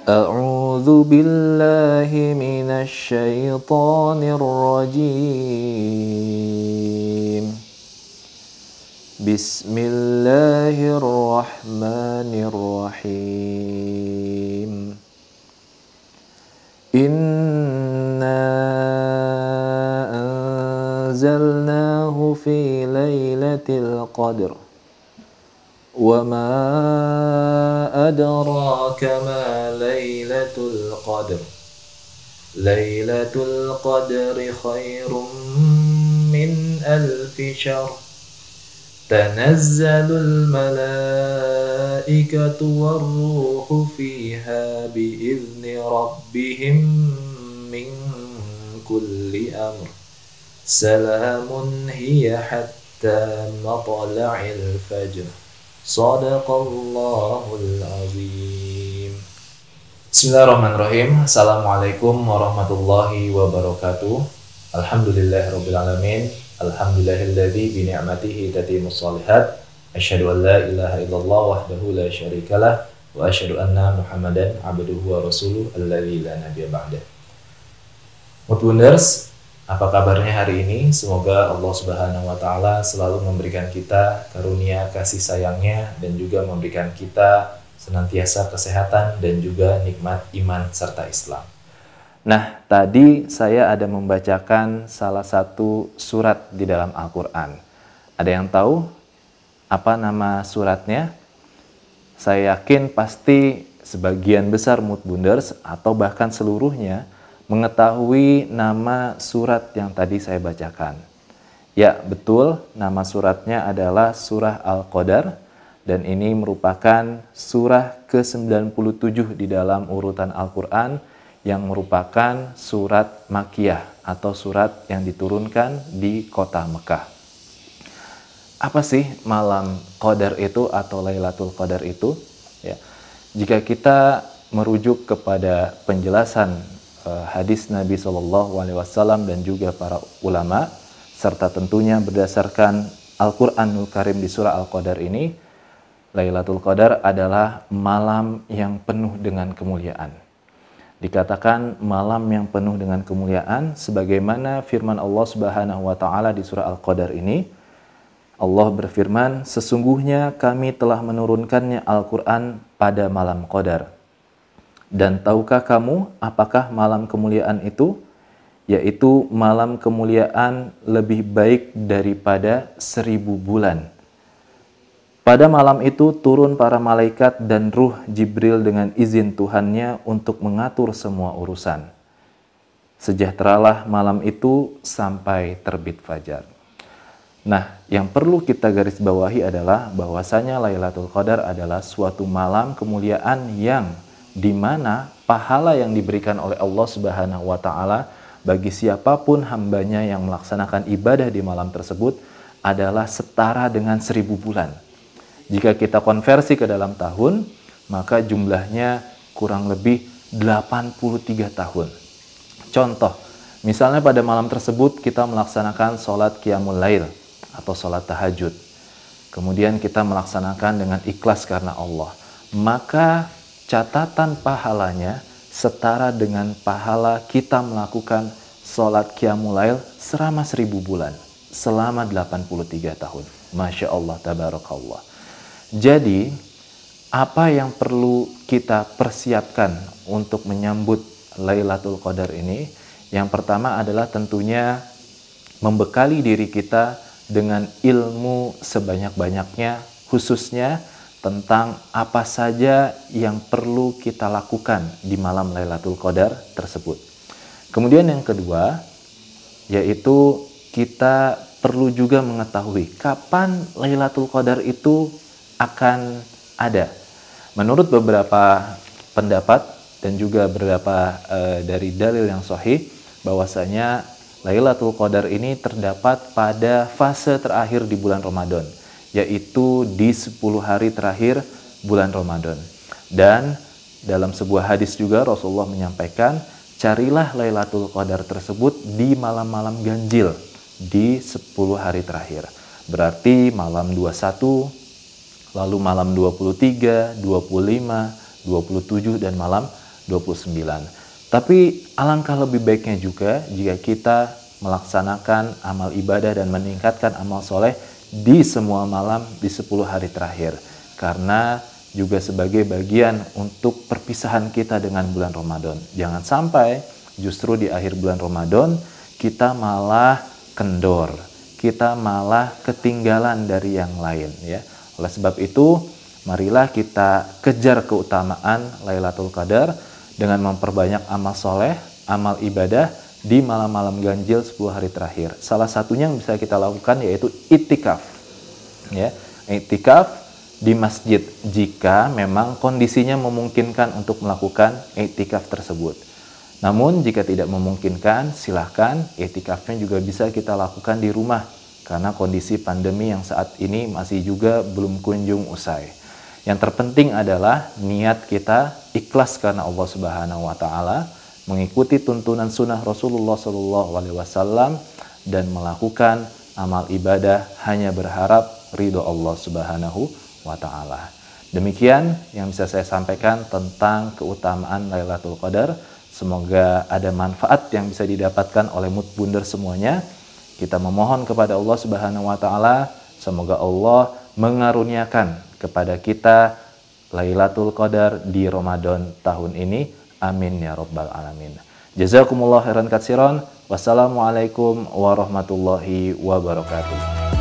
أعوذ بالله من الشيطان الرجيم. بسم الله الرحمن الرحيم. إنا أنزلناه في ليلة القدر وما أدراك ما ليلة القدر ليلة القدر خير من ألف شهر تنزل الملائكة والروح فيها بإذن ربهم من كل أمر سلام هي حتى مطلع الفجر Shadaqallahul azim. Bismillahirrahmanirrahim. Assalamualaikum warahmatullahi wabarakatuh. Alhamdulillahirabbil alamin. Alhamdulillahilladzi bi ni'matihi tatimmus shalihat. Asyhadu an la ilaha illallah wahdahu la syarikalah wa asyhadu anna Muhammadan abduhu wa rasuluh alladzi la nabiyya ba'dah. Moodbunders, apa kabarnya hari ini? Semoga Allah Subhanahu wa Ta'ala selalu memberikan kita karunia kasih sayangnya dan juga memberikan kita senantiasa kesehatan dan juga nikmat iman serta Islam. Nah, tadi saya ada membacakan salah satu surat di dalam Al-Quran. Ada yang tahu apa nama suratnya? Saya yakin pasti sebagian besar Moodbunders atau bahkan seluruhnya mengetahui nama surat yang tadi saya bacakan. Ya, betul, nama suratnya adalah surah Al-Qadar dan ini merupakan surah ke-97 di dalam urutan Al-Quran yang merupakan surat Makkiyah atau surat yang diturunkan di kota Mekah. Apa sih malam Qadar itu atau Lailatul Qadar itu? Ya, jika kita merujuk kepada penjelasan hadis Nabi SAW dan juga para ulama, serta tentunya berdasarkan Al-Quranul Karim di surah Al-Qadar ini, Lailatul Qadar adalah malam yang penuh dengan kemuliaan. Dikatakan malam yang penuh dengan kemuliaan sebagaimana firman Allah Subhanahu wa Ta'ala di surah Al-Qadar ini. Allah berfirman, sesungguhnya kami telah menurunkannya Al-Quran pada malam Qadar. Dan tahukah kamu apakah malam kemuliaan itu? Yaitu malam kemuliaan lebih baik daripada 1000 bulan. Pada malam itu turun para malaikat dan ruh Jibril dengan izin Tuhannya untuk mengatur semua urusan. Sejahteralah malam itu sampai terbit fajar. Nah, yang perlu kita garis bawahi adalah bahwasanya Lailatul Qadar adalah suatu malam kemuliaan yang di mana pahala yang diberikan oleh Allah Subhanahu wa Ta'ala bagi siapapun hambanya yang melaksanakan ibadah di malam tersebut adalah setara dengan 1000 bulan. Jika kita konversi ke dalam tahun, maka jumlahnya kurang lebih 83 tahun. Contoh, misalnya pada malam tersebut kita melaksanakan sholat qiyamul lail atau sholat tahajud. Kemudian kita melaksanakan dengan ikhlas karena Allah. Maka catatan pahalanya setara dengan pahala kita melakukan sholat qiyamul lail selama 1000 bulan, selama 83 tahun. Masya Allah, tabarakallah. Jadi, apa yang perlu kita persiapkan untuk menyambut Lailatul Qadar ini? Yang pertama adalah tentunya membekali diri kita dengan ilmu sebanyak-banyaknya, khususnya tentang apa saja yang perlu kita lakukan di malam Lailatul Qadar tersebut. Kemudian yang kedua, yaitu kita perlu juga mengetahui kapan Lailatul Qadar itu akan ada. Menurut beberapa pendapat dan juga beberapa dari dalil yang sahih, bahwasanya Lailatul Qadar ini terdapat pada fase terakhir di bulan Ramadan, yaitu di 10 hari terakhir bulan Ramadan. Dan dalam sebuah hadis juga Rasulullah menyampaikan, carilah Lailatul Qadar tersebut di malam-malam ganjil, di 10 hari terakhir. Berarti malam 21, lalu malam 23, 25, 27, dan malam 29. Tapi alangkah lebih baiknya juga jika kita melaksanakan amal ibadah dan meningkatkan amal soleh di semua malam di 10 hari terakhir. Karena juga sebagai bagian untuk perpisahan kita dengan bulan Ramadan. Jangan sampai justru di akhir bulan Ramadan kita malah kendor, kita malah ketinggalan dari yang lain ya. Oleh sebab itu, marilah kita kejar keutamaan Lailatul Qadar dengan memperbanyak amal soleh, amal ibadah di malam-malam ganjil 10 hari terakhir. Salah satunya yang bisa kita lakukan yaitu iktikaf. Ya, iktikaf di masjid jika memang kondisinya memungkinkan untuk melakukan iktikaf tersebut. Namun jika tidak memungkinkan, silahkan iktikafnya juga bisa kita lakukan di rumah karena kondisi pandemi yang saat ini masih juga belum kunjung usai. Yang terpenting adalah niat kita ikhlas karena Allah Subhanahu wa taala, mengikuti tuntunan sunnah Rasulullah SAW dan melakukan amal ibadah hanya berharap ridho Allah Subhanahu wa taala. Demikian yang bisa saya sampaikan tentang keutamaan Lailatul Qadar. Semoga ada manfaat yang bisa didapatkan oleh mutbunder semuanya. Kita memohon kepada Allah Subhanahu wa taala, semoga Allah mengaruniakan kepada kita Lailatul Qadar di Ramadan tahun ini. Amin ya rabbal alamin. Jazakumullah khairan katsiran. Wassalamualaikum warahmatullahi wabarakatuh.